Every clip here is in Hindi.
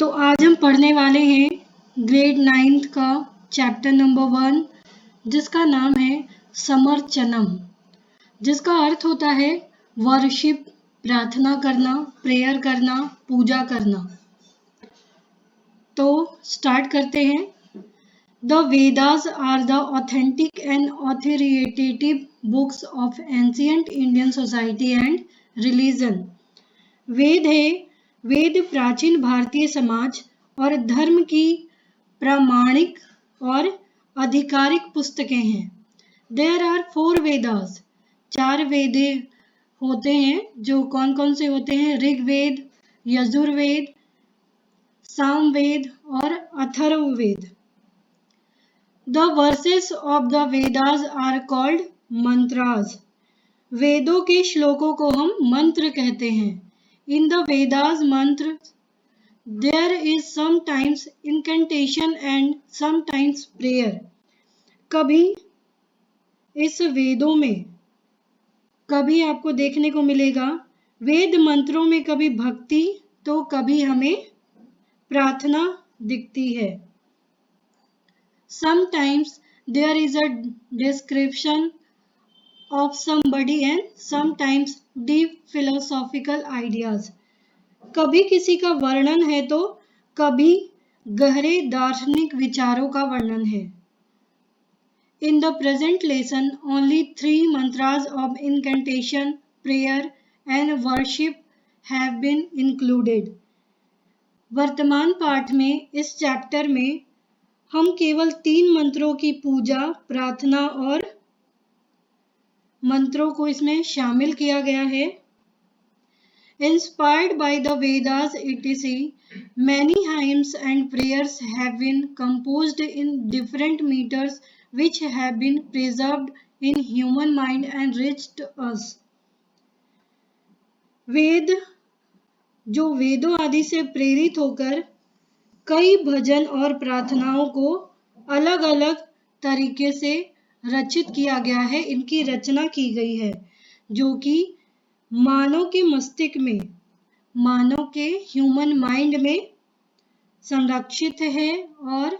तो आज हम पढ़ने वाले हैं ग्रेड 9th का चैप्टर नंबर 1, जिसका नाम है समर्चनम, जिसका अर्थ होता है वर्शिप, प्रार्थना करना, प्रेयर करना, पूजा करना। तो स्टार्ट करते हैं। The Vedas are the authentic and authoritative books of ancient Indian society and religion. वेद है, वेद प्राचीन भारतीय समाज और धर्म की प्रामाणिक और आधिकारिक पुस्तकें हैं। There are 4 Vedas, 4 वेदे होते हैं, जो कौन कौन से होते हैं? ऋग्वेद, यजुर्वेद, सामवेद और Atharvaveda. The verses of the Vedas are called mantras. वेदों के श्लोकों को हम मंत्र कहते हैं। In the Vedas mantra, there is sometimes incantation and sometimes prayer. कभी इस वेदों में कभी आपको देखने को मिलेगा वेद मंत्रों में कभी भक्ति तो कभी हमें प्रार्थना दिखती है। Sometimes there is a description of somebody and sometimes deep philosophical ideas. कभी किसी का वर्णन है तो कभी गहरे दार्शनिक विचारों का वर्णन है। In the present lesson, only 3 mantras of incantation, prayer and worship have been included. वर्तमान पाठ में इस चैप्टर में हम केवल 3 मंत्रों की पूजा, प्रार्थना और मंत्रों को इसमें शामिल किया गया है। Inspired by the Vedas etc., many hymns and prayers have been composed in different meters which have been preserved in human mind and reached us. वेद जो वेदों आदि से प्रेरित होकर कई भजन और प्रार्थनाओं को अलग अलग तरीके से रचित किया गया है, इनकी रचना की गई है, जो कि मानव के मस्तिष्क में, मानव के ह्यूमन माइंड में संरक्षित है और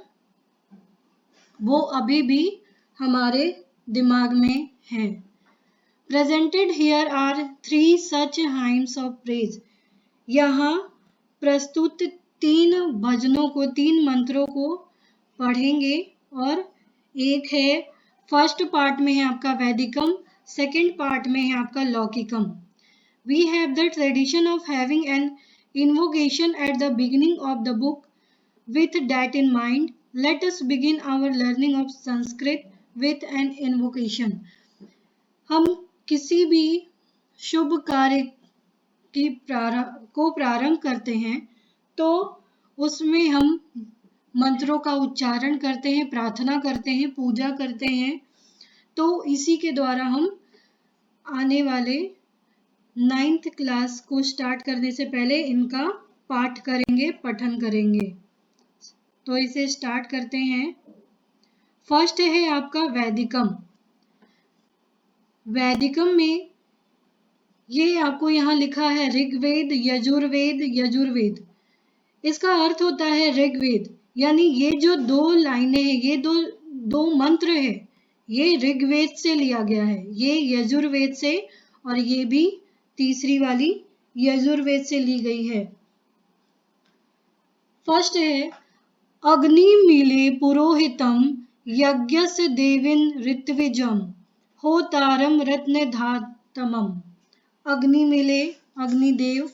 वो अभी भी हमारे दिमाग में है। Presented here are 3 such hymns of praise. यहाँ प्रस्तुत 3 भजनों को, 3 मंत्रों को पढ़ेंगे और एक है, फर्स्ट पार्ट में है आपका वैदिकम, सेकंड पार्ट में है आपका लौकिकम। We have the tradition of having an invocation at the beginning of the book. With that in mind, let us begin our learning of Sanskrit with an invocation. हम किसी भी शुभ कार्य को प्रारंभ करते हैं तो उसमें हम मंत्रों का उच्चारण करते हैं, प्रार्थना करते हैं, पूजा करते हैं। तो इसी के द्वारा हम आने वाले 9th क्लास को स्टार्ट करने से पहले इनका पाठ करेंगे, पठन करेंगे। तो इसे स्टार्ट करते हैं। फर्स्ट है आपका वैदिकम। वैदिकम में ये आपको यहाँ लिखा है ऋग्वेद, यजुर्वेद, यजुर्वेद। इसका अर्थ होता है ऋग्वेद, यानी ये जो 2 लाइनें हैं, ये दो मंत्र है, ये ऋग्वेद से लिया गया है, ये यजुर्वेद से, और ये भी तीसरी वाली यजुर्वेद से ली गई है। फर्स्ट है अग्नि मिले पुरोहितम यज्ञस्य देविन ऋत्विजम होतारम रत्न धातमम। अग्नि मिले, अग्निदेव,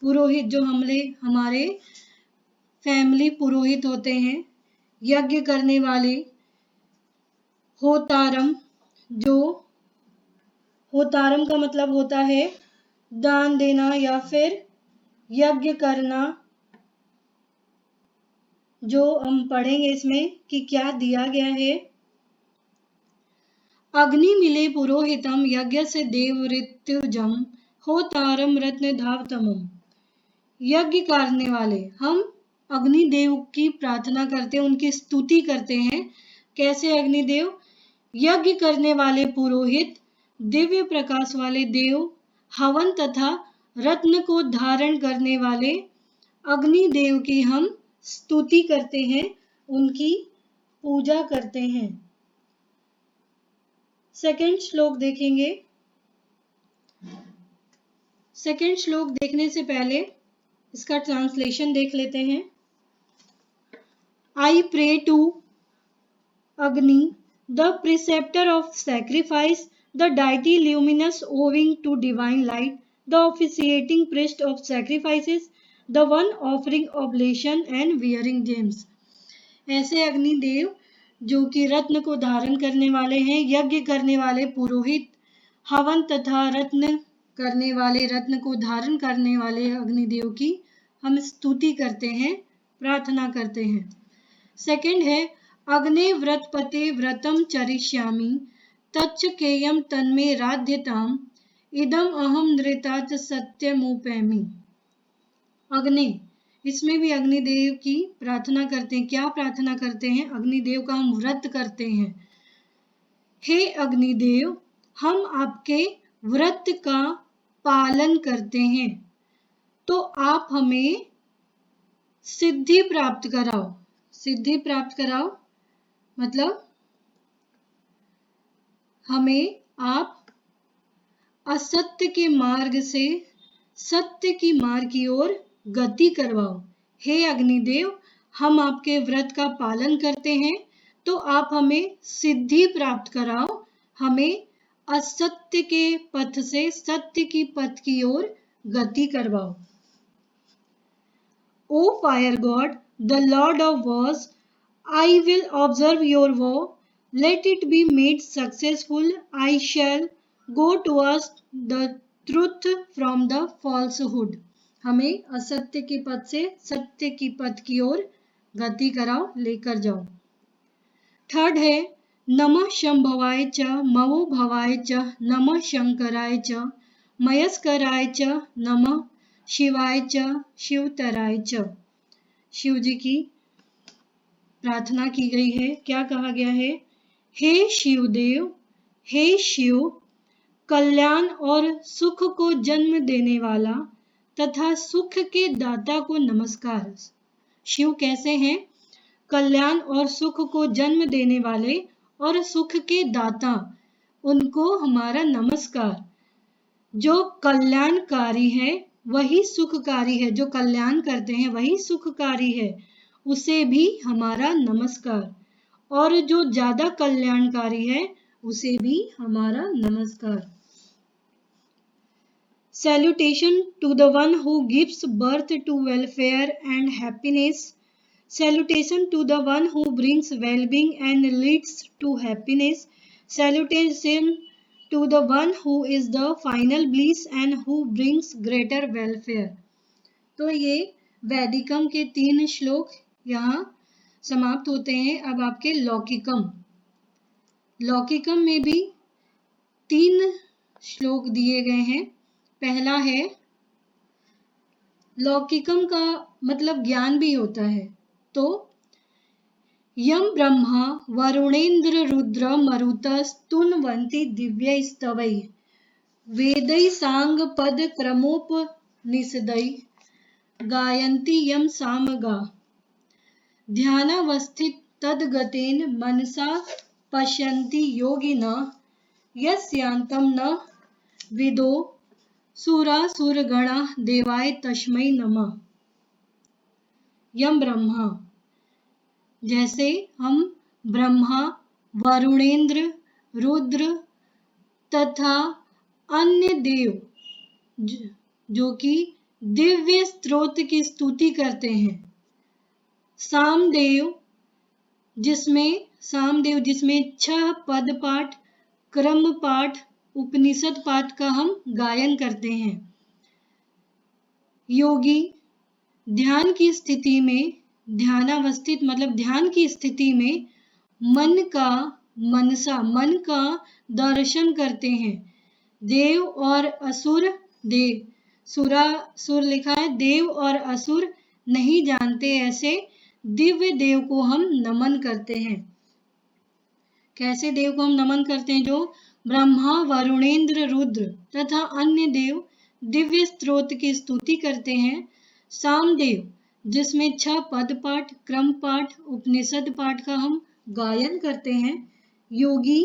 पुरोहित जो हमारे फैमिली पुरोहित होते हैं, यज्ञ करने वाले, होतारम, जो होतारम का मतलब होता है दान देना या फिर यज्ञ करना, जो हम पढ़ेंगे इसमें कि क्या दिया गया है। अग्नि मिले पुरोहितम यज्ञ से देवऋत्युजम होतारम रत्न धावतमम। यज्ञ करने वाले, हम अग्निदेव की प्रार्थना करते हैं, उनकी स्तुति करते हैं। कैसे अग्निदेव? यज्ञ करने वाले पुरोहित, दिव्य प्रकाश वाले देव, हवन तथा रत्न को धारण करने वाले अग्निदेव की हम स्तुति करते हैं, उनकी पूजा करते हैं। सेकंड श्लोक देखेंगे। सेकंड श्लोक देखने से पहले इसका ट्रांसलेशन देख लेते हैं। I pray to Agni, the preceptor of sacrifice, the deity luminous owing to divine light, the officiating priest of sacrifices, the one offering oblation and wearing gems। ऐसे अग्निदेव जो कि रत्न को धारण करने वाले हैं, यज्ञ करने वाले पुरोहित, हवन तथा रत्न करने वाले, रत्न को धारण करने वाले अग्निदेव की हम स्तुति करते हैं, प्रार्थना करते हैं। सेकंड है अग्ने व्रतपते व्रतम चरिष्यामि तच्च केयम तन्मे राध्यताम इदम अहम नृतात सत्यमुपैमि। अग्नि, इसमें भी अग्निदेव की प्रार्थना करते हैं। क्या प्रार्थना करते हैं? अग्निदेव का हम व्रत करते हैं। हे अग्निदेव, हम आपके व्रत का पालन करते हैं, तो आप हमें सिद्धि प्राप्त कराओ। सिद्धि प्राप्त कराओ मतलब हमें आप असत्य के मार्ग से सत्य की मार्ग की ओर गति करवाओ। हे अग्निदेव, हम आपके व्रत का पालन करते हैं, तो आप हमें सिद्धि प्राप्त कराओ, हमें असत्य के पथ से सत्य की पथ की ओर गति करवाओ। O fire god, the Lord of wars, I will observe your war. Let it be made successful. I shall go towards the truth from the falsehood. हमें असत्य के पथ से सत्य की पथ की ओर गति कराओ, लेकर जाओ। थर्ड है नमः शंभवाय च मवो भवाय च नमः शंकराय च मयस्कराय च नमः शिवाय च शिवतराय च। शिव जी की प्रार्थना की गई है। क्या कहा गया है? हे शिवदेव, हे शिव, कल्याण और सुख को जन्म देने वाला तथा सुख के दाता को नमस्कार। शिव कैसे हैं? कल्याण और सुख को जन्म देने वाले और सुख के दाता, उनको हमारा नमस्कार। जो कल्याणकारी है वही सुखकारी है, जो कल्याण करते हैं वही सुखकारी है, उसे भी हमारा नमस्कार। और जो ज्यादा कल्याणकारी है उसे भी हमारा नमस्कार। Salutation to the one who gives birth to welfare and happiness. Salutation to the one who brings well-being and leads to happiness. Salutation to the one who is the final bliss and who brings greater welfare। तो ये वैदिकम के 3 श्लोक यहाँ समाप्त होते हैं। अब आपके लौकिकम, लौकिकम में भी 3 श्लोक दिए गए हैं। पहला है, लौकिकम का मतलब ज्ञान भी होता है। तो यम ब्रह्मा वरुणेन्द्र रुद्र मरुतस्तुन्वन्ति दिव्य स्तवै वेदै सांग पद क्रमोपनिषदै गायन्ति यम सामगा ध्यानावस्थित तद्गतेन मनसा पश्यन्ति योगिनः यस्यान्तं न विदो सुरासुरगणा देवाय तस्मै नमः। यम ब्रह्मा, जैसे हम ब्रह्मा, वरुणेन्द्र, रुद्र तथा अन्य देव जो कि दिव्य स्त्रोत की स्तुति करते हैं। सामदेव जिसमें 6 पद पाठ, क्रम पाठ, उपनिषद पाठ का हम गायन करते हैं। योगी ध्यान की स्थिति में, ध्यानावस्थित मतलब ध्यान की स्थिति में मन का मनसा, मन का दर्शन करते हैं। देव और असुर, सुर लिखा है, देव और असुर नहीं जानते ऐसे दिव्य देव को हम नमन करते हैं। कैसे देव को हम नमन करते हैं? जो ब्रह्मा, वरुणेन्द्र, रुद्र तथा अन्य देव दिव्य स्त्रोत की स्तुति करते हैं, सामदेव, जिसमें 6 पद पाठ, क्रम पाठ, उपनिषद पाठ का हम गायन करते हैं। योगी,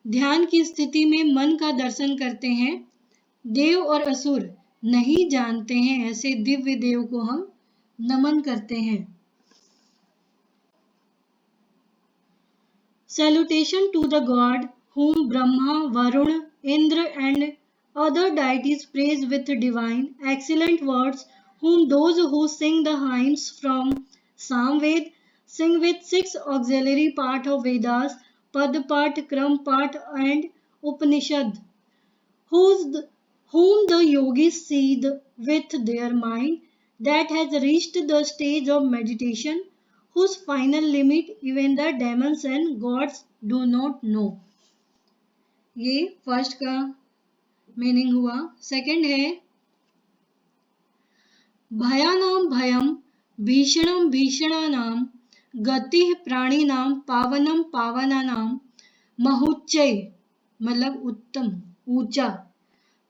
ध्यान की स्थिति में मन का दर्शन करते हैं। देव और असुर, नहीं जानते हैं ऐसे दिव्य देव को हम नमन करते हैं। Salutation to the god whom Brahma, Varuna, Indra and other deities praise with divine, excellent words, whom those who sing the hymns from Samved sing with 6 auxiliary part of Vedas, Pad Path, Kram Path and Upanishad, whom the yogis see with their mind that has reached the stage of meditation, whose final limit even the demons and gods do not know. ये फर्स्ट का मीनिंग हुआ। सेकंड है भयानाम भयम भीषणम भीषणानाम गतिः प्राणिनाम पावनम पावनानाम महुच्चय मतलब उत्तम ऊंचा,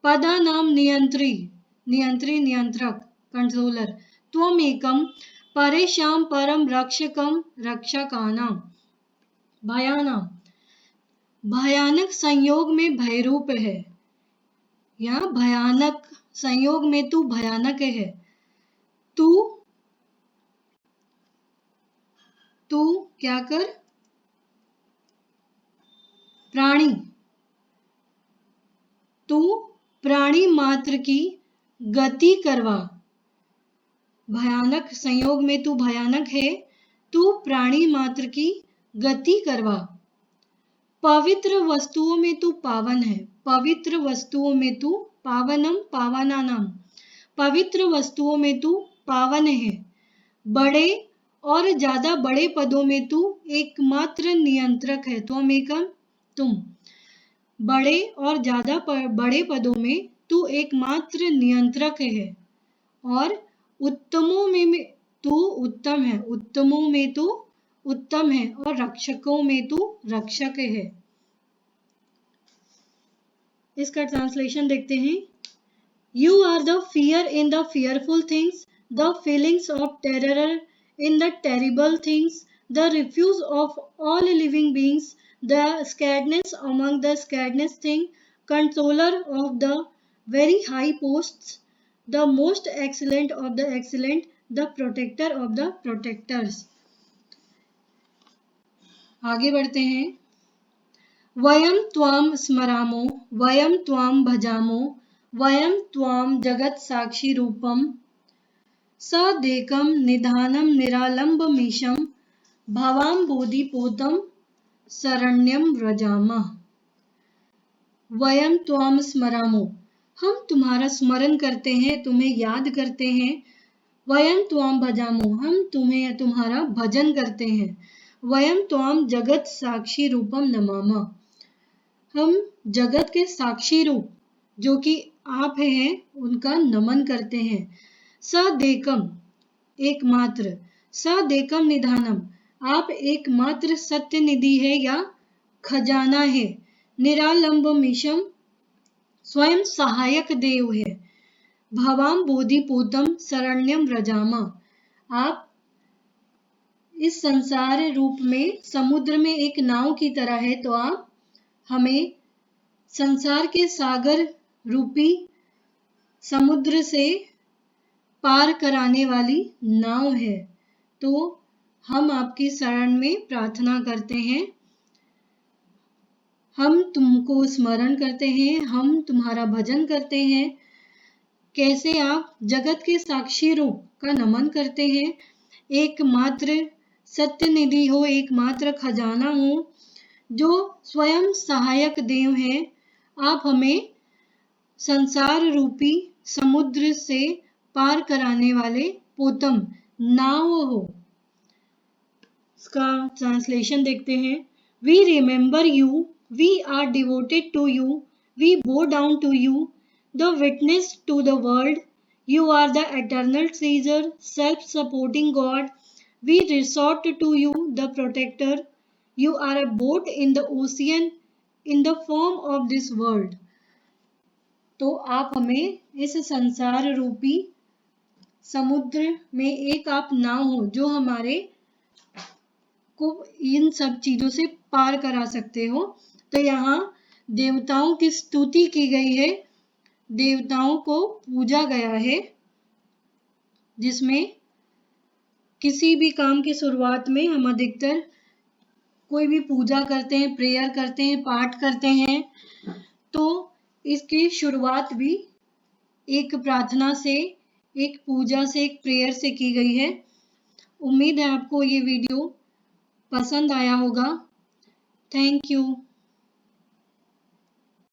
पदानाम नियंत्री नियंत्रक कंट्रोलर, त्वमेकम परेशान परम रक्षकम रक्षकानाम, भयानाम भयानक संयोग में भयरूप है या भयानक संयोग में तू भयानक है। तू क्या कर, प्राणी, तू प्राणी मात्र की गति करवा, भयानक संयोग में तू भयानक है, तू प्राणी मात्र की गति करवा। पवित्र वस्तुओं में तू पावन है, पवित्र वस्तुओं में तू पावनम पावनानाम, पवित्र वस्तुओं में तू पावन है। बड़े और ज्यादा बड़े पदों में तू एकमात्र नियंत्रक है, त्वमेकम तुम, बड़े और ज्यादा बड़े पदों में तू एकमात्र नियंत्रक है। और उत्तमों में तू उत्तम है, उत्तमों में तू उत्तम है और रक्षकों में तू रक्षक है। इसका ट्रांसलेशन देखते हैं। You are the fear in the fearful things, the feelings of terror in the terrible things, the refuge of all living beings, the scaredness among the scaredness thing, consoler of the very high posts, the most excellent of the excellent, the protector of the protectors। आगे बढ़ते हैं। वयम त्वाम स्मरामो वयम त्वाम भजामो वयम त्वाम जगत साक्षी रूपम सदेकम निधानम निरालंबमीशम भवाम बोधिपोतम शरण्यम व्रजामा। वयम त्वाम स्मरामो, हम तुम्हारा स्मरण करते हैं, तुम्हें याद करते हैं। वयम त्वाम भजामो, हम तुम्हें तुम्हारा भजन करते हैं। वयम त्वाम जगत साक्षी रूपम नमामा, हम जगत के साक्षी रूप जो कि आप हैं उनका नमन करते हैं। सदेकम एकमात्र, सदेकम निधानम, आप एकमात्र सत्य निधि है या खजाना है। निरालंबमीशम, स्वयं सहायक देव है। भवाम बोधिपोतम शरण्यम व्रजामा, आप इस संसार रूप में समुद्र में एक नाव की तरह है, तो आप हमें संसार के सागर रूपी समुद्र से पार कराने वाली नाव है। तो हम आपकी शरण में प्रार्थना करते हैं, हम तुमको स्मरण करते हैं, हम तुम्हारा भजन करते हैं। कैसे आप जगत के साक्षी रूप का नमन करते हैं, एकमात्र सत्य निधि हो, एकमात्र खजाना हो, जो स्वयं सहायक देव हैं। आप हमें संसार रूपी समुद्र से पार कराने वाले पोतम नाव हो। इसका ट्रांसलेशन देखते हैं। We remember you, we are devoted to you, we bow down to you, the witness to the world, you are the eternal treasure, self supporting god, we resort to you the protector, you are a boat in the ocean in the form of this world. तो आप हमें इस संसार रूपी समुद्र में एक आप नाव हो जो हमारे को इन सब चीजों से पार करा सकते हो। तो यहाँ देवताओं की स्तुति की गई है, देवताओं को पूजा गया है, जिसमें किसी भी काम की शुरुआत में हम अधिकतर कोई भी पूजा करते हैं, प्रेयर करते हैं, पाठ करते हैं, तो इसकी शुरुआत भी एक प्रार्थना से, एक पूजा से, एक प्रेयर से की गई है। उम्मीद है आपको ये वीडियो पसंद आया होगा। Thank you.